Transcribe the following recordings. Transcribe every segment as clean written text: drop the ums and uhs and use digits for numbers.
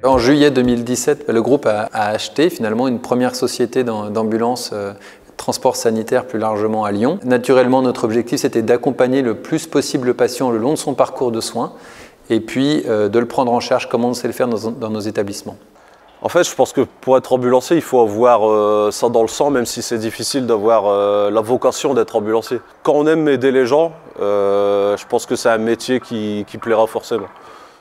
En juillet 2017, le groupe a acheté finalement une première société d'ambulance transport sanitaire plus largement à Lyon. Naturellement, notre objectif, c'était d'accompagner le plus possible le patient le long de son parcours de soins et puis de le prendre en charge comme on sait le faire dans nos établissements. En fait, je pense que pour être ambulancier, il faut avoir ça dans le sang, même si c'est difficile d'avoir la vocation d'être ambulancier. Quand on aime aider les gens, je pense que c'est un métier qui plaira forcément.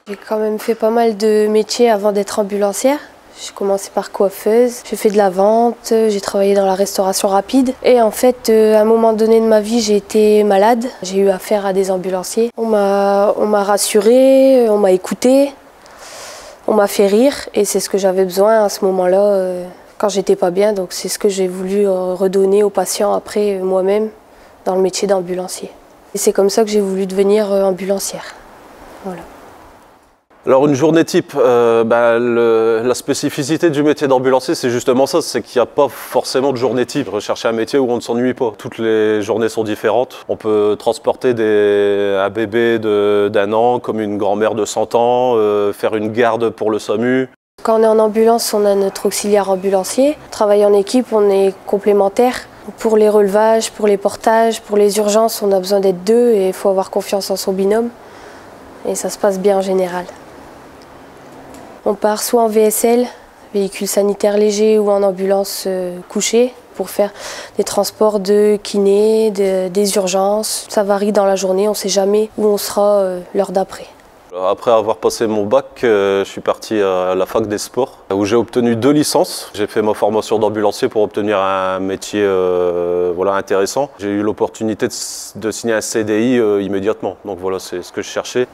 J'ai quand même fait pas mal de métiers avant d'être ambulancière. J'ai commencé par coiffeuse, j'ai fait de la vente, j'ai travaillé dans la restauration rapide. Et en fait, à un moment donné de ma vie, j'ai été malade. J'ai eu affaire à des ambulanciers. On m'a rassurée, on m'a écoutée, on m'a fait rire. Et c'est ce que j'avais besoin à ce moment-là, quand j'étais pas bien. Donc c'est ce que j'ai voulu redonner aux patients après moi-même dans le métier d'ambulancier. Et c'est comme ça que j'ai voulu devenir ambulancière. Voilà. Alors une journée type, la spécificité du métier d'ambulancier, c'est justement ça, c'est qu'il n'y a pas forcément de journée type. Rechercher un métier où on ne s'ennuie pas. Toutes les journées sont différentes. On peut transporter un bébé d'1 an comme une grand-mère de 100 ans, faire une garde pour le SAMU. Quand on est en ambulance, on a notre auxiliaire ambulancier. On travaille en équipe, on est complémentaires. Pour les relevages, pour les portages, pour les urgences, on a besoin d'être deux et il faut avoir confiance en son binôme. Et ça se passe bien en général. On part soit en VSL, véhicule sanitaire léger, ou en ambulance couchée pour faire des transports de kiné, des urgences. Ça varie dans la journée, on ne sait jamais où on sera l'heure d'après. Après avoir passé mon bac, je suis parti à la fac des sports où j'ai obtenu 2 licences. J'ai fait ma formation d'ambulancier pour obtenir un métier intéressant. J'ai eu l'opportunité de signer un CDI immédiatement, donc voilà, c'est ce que je cherchais.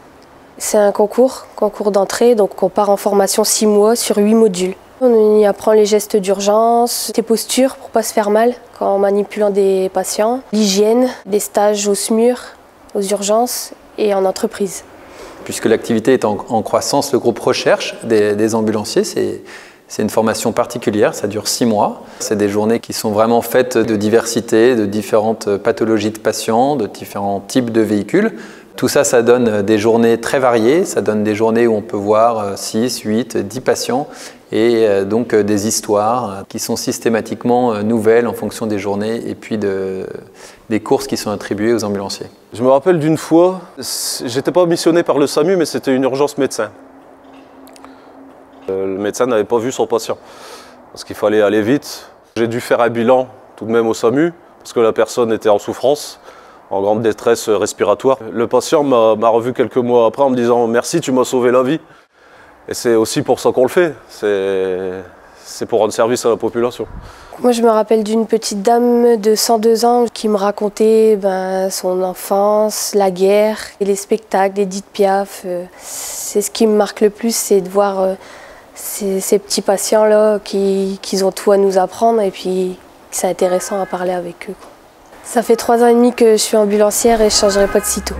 C'est un concours d'entrée, donc on part en formation 6 mois sur 8 modules. On y apprend les gestes d'urgence, des postures pour ne pas se faire mal en manipulant des patients, l'hygiène, des stages au SMUR, aux urgences et en entreprise. Puisque l'activité est en croissance, le groupe recherche des ambulanciers. C'est une formation particulière, ça dure 6 mois. C'est des journées qui sont vraiment faites de diversité, de différentes pathologies de patients, de différents types de véhicules. Tout ça, ça donne des journées très variées, ça donne des journées où on peut voir 6, 8, 10 patients et donc des histoires qui sont systématiquement nouvelles en fonction des journées et puis des courses qui sont attribuées aux ambulanciers. Je me rappelle d'une fois, j'étais pas missionné par le SAMU, mais c'était une urgence médecin. Le médecin n'avait pas vu son patient parce qu'il fallait aller vite. J'ai dû faire un bilan tout de même au SAMU parce que la personne était en souffrance, en grande détresse respiratoire. Le patient m'a revu quelques mois après en me disant « Merci, tu m'as sauvé la vie ». Et c'est aussi pour ça qu'on le fait, c'est pour rendre service à la population. Moi je me rappelle d'une petite dame de 102 ans qui me racontait son enfance, la guerre, et les spectacles, Édith Piaf. C'est ce qui me marque le plus, c'est de voir ces petits patients-là qui ont tout à nous apprendre et puis c'est intéressant à parler avec eux. Ça fait 3 ans et demi que je suis ambulancière et je ne changerai pas de sitôt.